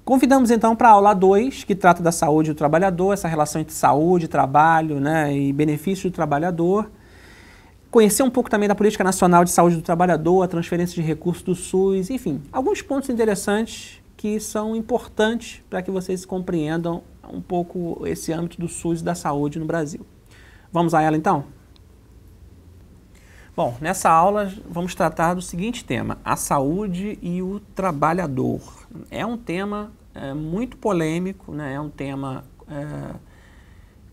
Convidamos então para a aula 2, que trata da saúde do trabalhador, essa relação entre saúde, trabalho, né, e benefício do trabalhador. Conhecer um pouco também da Política Nacional de Saúde do Trabalhador, a transferência de recursos do SUS, enfim, alguns pontos interessantes que são importantes para que vocês compreendam um pouco esse âmbito do SUS e da saúde no Brasil. Vamos a ela então? Bom, nessa aula vamos tratar do seguinte tema, a saúde e o trabalhador. É um tema muito polêmico, né? É um tema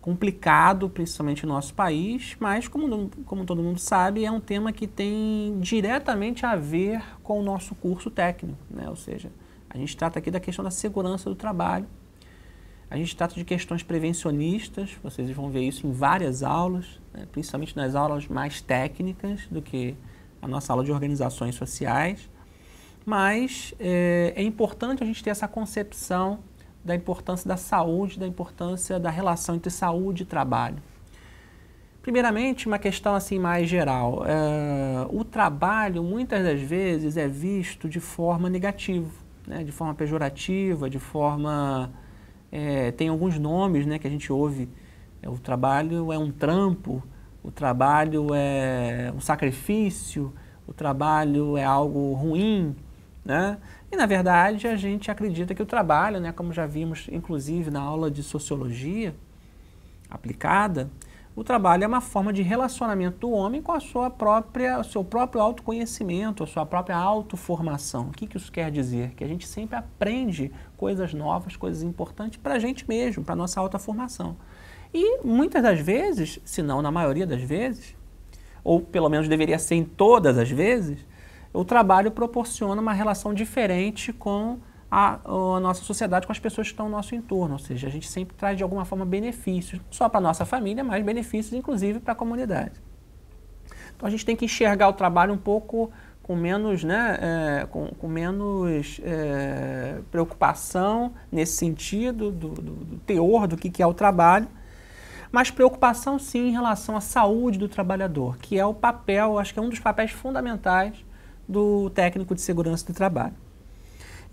complicado, principalmente no nosso país, mas como todo mundo sabe, é um tema que tem diretamente a ver com o nosso curso técnico, né? Ou seja, a gente trata aqui da questão da segurança do trabalho, a gente trata de questões prevencionistas, vocês vão ver isso em várias aulas, né? Principalmente nas aulas mais técnicas do que a nossa aula de organizações sociais, mas é importante a gente ter essa concepção da importância da saúde, da importância da relação entre saúde e trabalho. Primeiramente, uma questão assim mais geral, o trabalho muitas das vezes é visto de forma negativa, né? De forma pejorativa, de forma... tem alguns nomes, né, que a gente ouve, o trabalho é um trampo, o trabalho é um sacrifício, o trabalho é algo ruim, né? E na verdade a gente acredita que o trabalho, né, como já vimos inclusive na aula de sociologia aplicada, o trabalho é uma forma de relacionamento do homem com o seu próprio autoconhecimento, a sua própria autoformação. O que isso quer dizer? Que a gente sempre aprende coisas novas, coisas importantes para a gente mesmo, para a nossa autoformação. E muitas das vezes, se não na maioria das vezes, ou pelo menos deveria ser em todas as vezes, o trabalho proporciona uma relação diferente com a nossa sociedade, com as pessoas que estão no nosso entorno, ou seja, a gente sempre traz de alguma forma benefícios, não só para a nossa família, mas benefícios inclusive para a comunidade. Então a gente tem que enxergar o trabalho um pouco com menos, né, com menos preocupação nesse sentido do teor do que é o trabalho, mas preocupação sim em relação à saúde do trabalhador, que é o papel, acho que é um dos papéis fundamentais do técnico de segurança do trabalho.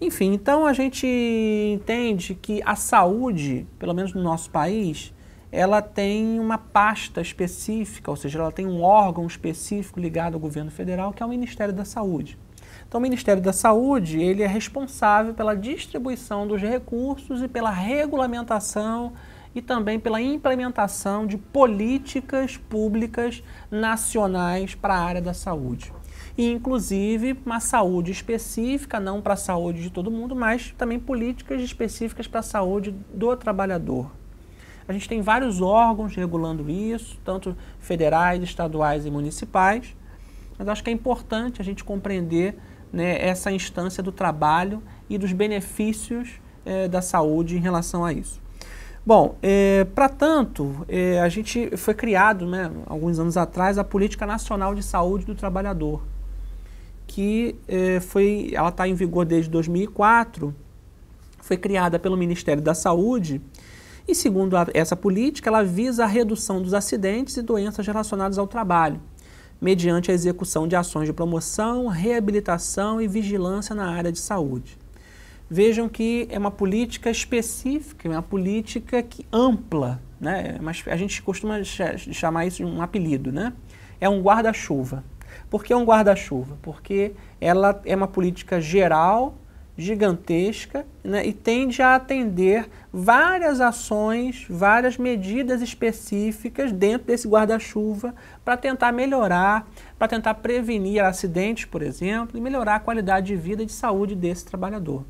Enfim, então a gente entende que a saúde, pelo menos no nosso país, ela tem uma pasta específica, ou seja, ela tem um órgão específico ligado ao governo federal, que é o Ministério da Saúde. Então o Ministério da Saúde, ele é responsável pela distribuição dos recursos e pela regulamentação e também pela implementação de políticas públicas nacionais para a área da saúde. E, inclusive, uma saúde específica, não para a saúde de todo mundo, mas também políticas específicas para a saúde do trabalhador. A gente tem vários órgãos regulando isso, tanto federais, estaduais e municipais, mas acho que é importante a gente compreender, né, essa instância do trabalho e dos benefícios da saúde em relação a isso. Bom, para tanto, a gente foi criado, né, alguns anos atrás, a Política Nacional de Saúde do Trabalhador, que ela está em vigor desde 2004, foi criada pelo Ministério da Saúde e, segundo essa política, ela visa a redução dos acidentes e doenças relacionadas ao trabalho, mediante a execução de ações de promoção, reabilitação e vigilância na área de saúde. Vejam que é uma política específica, é uma política ampla, né? Mas a gente costuma chamar isso de um apelido, né? É um guarda-chuva. Por que um guarda-chuva? Porque ela é uma política geral, gigantesca, né, e tende a atender várias ações, várias medidas específicas dentro desse guarda-chuva para tentar melhorar, para tentar prevenir acidentes, por exemplo, e melhorar a qualidade de vida e de saúde desse trabalhador.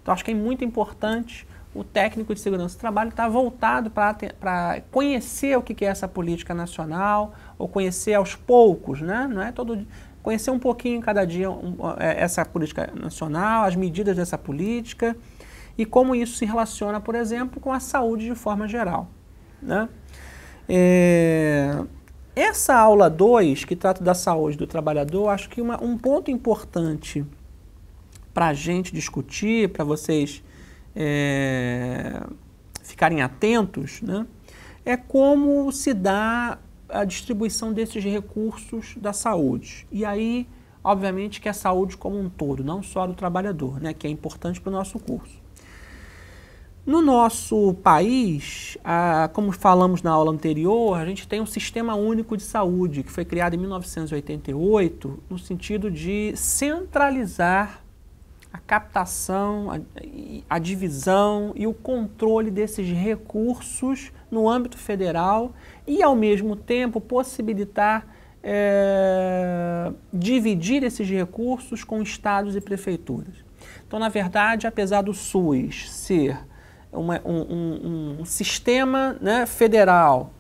Então, acho que é muito importante o técnico de segurança do trabalho estar voltado para conhecer o que é essa política nacional, ou conhecer aos poucos, né? Não é todo, conhecer um pouquinho cada dia essa política nacional, as medidas dessa política e como isso se relaciona, por exemplo, com a saúde de forma geral, né? Essa aula 2, que trata da saúde do trabalhador, acho que um ponto importante para a gente discutir, para vocês ficarem atentos, né, é como se dá a distribuição desses recursos da saúde. E aí, obviamente, que é a saúde como um todo, não só do trabalhador, né, que é importante para o nosso curso. No nosso país, como falamos na aula anterior, a gente tem um Sistema Único de Saúde, que foi criado em 1988, no sentido de centralizar a captação, a divisão e o controle desses recursos no âmbito federal e, ao mesmo tempo, possibilitar dividir esses recursos com estados e prefeituras. Então, na verdade, apesar do SUS ser um sistema, né, federal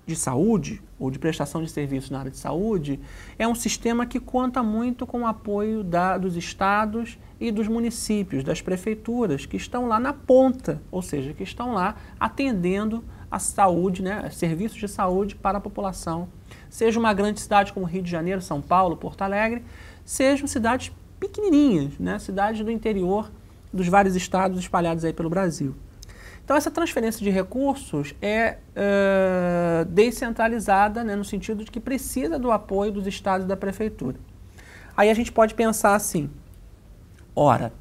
de saúde ou de prestação de serviços na área de saúde, é um sistema que conta muito com o apoio dos estados e dos municípios, das prefeituras, que estão lá na ponta, ou seja, que estão lá atendendo a saúde, né, serviços de saúde para a população. Seja uma grande cidade como Rio de Janeiro, São Paulo, Porto Alegre, sejam cidades pequenininhas, né, cidades do interior dos vários estados espalhados aí pelo Brasil. Então, essa transferência de recursos é descentralizada, né, no sentido de que precisa do apoio dos estados e da prefeitura. Aí a gente pode pensar assim, ora,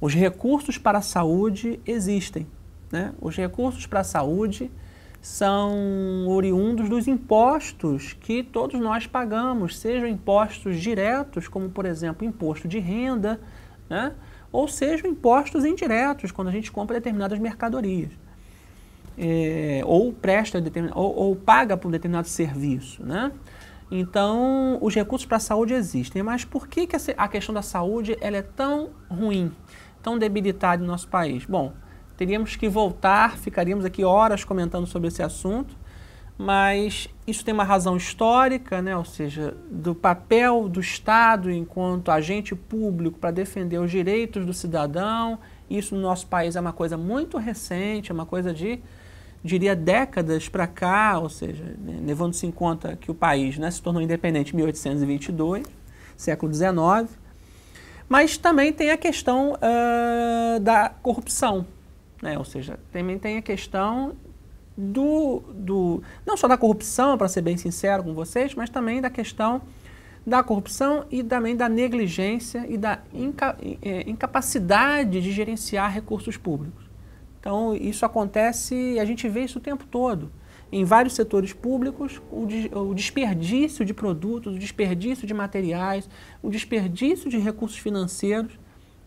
os recursos para a saúde existem, né? Os recursos para a saúde são oriundos dos impostos que todos nós pagamos, sejam impostos diretos, como, por exemplo, imposto de renda, né? Ou sejam impostos indiretos, quando a gente compra determinadas mercadorias, ou paga por um determinado serviço, né? Então, os recursos para a saúde existem, mas por que a questão da saúde ela é tão ruim, tão debilitada no nosso país? Bom, teríamos que voltar, ficaríamos aqui horas comentando sobre esse assunto, mas isso tem uma razão histórica, né? Ou seja, do papel do Estado enquanto agente público para defender os direitos do cidadão. Isso no nosso país é uma coisa muito recente, é uma coisa de, diria, décadas para cá, ou seja, né, levando-se em conta que o país, né, se tornou independente em 1822, século XIX, mas também tem a questão da corrupção, né? Ou seja, também tem a questão não só da corrupção, para ser bem sincero com vocês, mas também da questão da corrupção e também da negligência e da incapacidade de gerenciar recursos públicos. Então, isso acontece e a gente vê isso o tempo todo. Em vários setores públicos, o desperdício de produtos, o desperdício de materiais, o desperdício de recursos financeiros,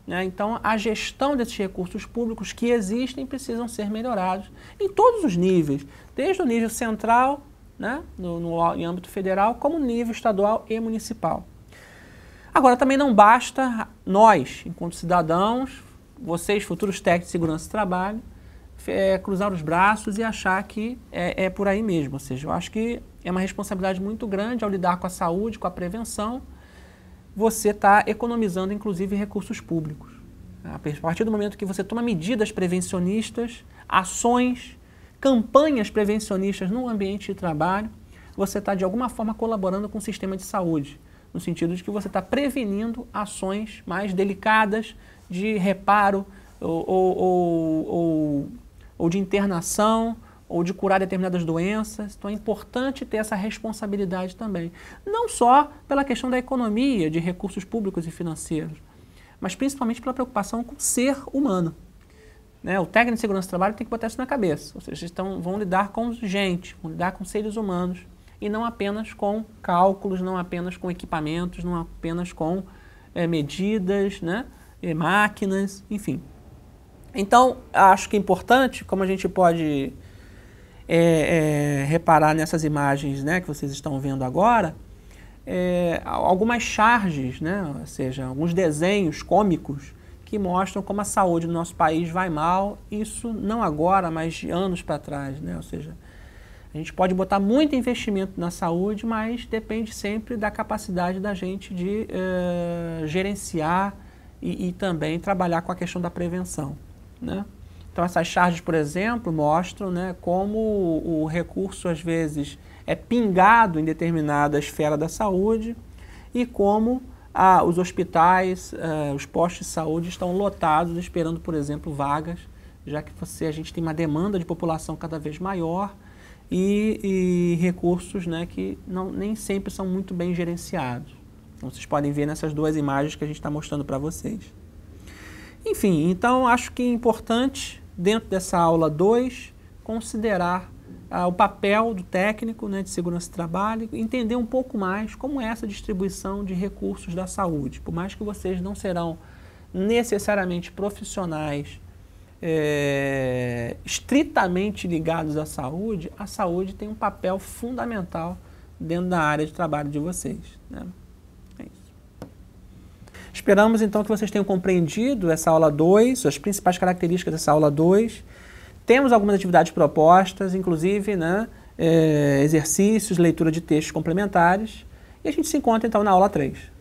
né? Então, a gestão desses recursos públicos que existem precisam ser melhorados em todos os níveis, desde o nível central, né, em âmbito federal, como no nível estadual e municipal. Agora, também não basta nós, enquanto cidadãos, vocês, futuros técnicos de segurança do trabalho, cruzar os braços e achar que é por aí mesmo. Ou seja, eu acho que é uma responsabilidade muito grande ao lidar com a saúde, com a prevenção, você está economizando, inclusive, recursos públicos. A partir do momento que você toma medidas prevencionistas, ações, campanhas prevencionistas no ambiente de trabalho, você está, de alguma forma, colaborando com o sistema de saúde, no sentido de que você está prevenindo ações mais delicadas de reparo ou de internação, ou de curar determinadas doenças. Então é importante ter essa responsabilidade também. Não só pela questão da economia, de recursos públicos e financeiros, mas principalmente pela preocupação com o ser humano, né? O técnico de segurança do trabalho tem que botar isso na cabeça. Ou seja, vão lidar com gente, vão lidar com seres humanos, e não apenas com cálculos, não apenas com equipamentos, não apenas com medidas, né? Máquinas, enfim. Então, acho que é importante, como a gente pode reparar nessas imagens, né, que vocês estão vendo agora, algumas charges, né, ou seja, alguns desenhos cômicos que mostram como a saúde do nosso país vai mal, isso não agora, mas de anos para trás, né? Ou seja, a gente pode botar muito investimento na saúde, mas depende sempre da capacidade da gente de gerenciar e também trabalhar com a questão da prevenção, né? Então, essas charges, por exemplo, mostram, né, como o recurso, às vezes, é pingado em determinada esfera da saúde e como os hospitais, os postos de saúde estão lotados esperando, por exemplo, vagas, já que a gente tem uma demanda de população cada vez maior e recursos, né, que nem sempre são muito bem gerenciados. Então, vocês podem ver nessas duas imagens que a gente está mostrando para vocês. Enfim, então acho que é importante, dentro dessa aula 2, considerar o papel do técnico, né, de segurança do trabalho, entender um pouco mais como é essa distribuição de recursos da saúde. Por mais que vocês não serão necessariamente profissionais estritamente ligados à saúde, a saúde tem um papel fundamental dentro da área de trabalho de vocês, né? É isso. Esperamos então que vocês tenham compreendido essa aula 2, as principais características dessa aula 2. Temos algumas atividades propostas, inclusive, né, exercícios, leitura de textos complementares, e a gente se encontra então na aula 3.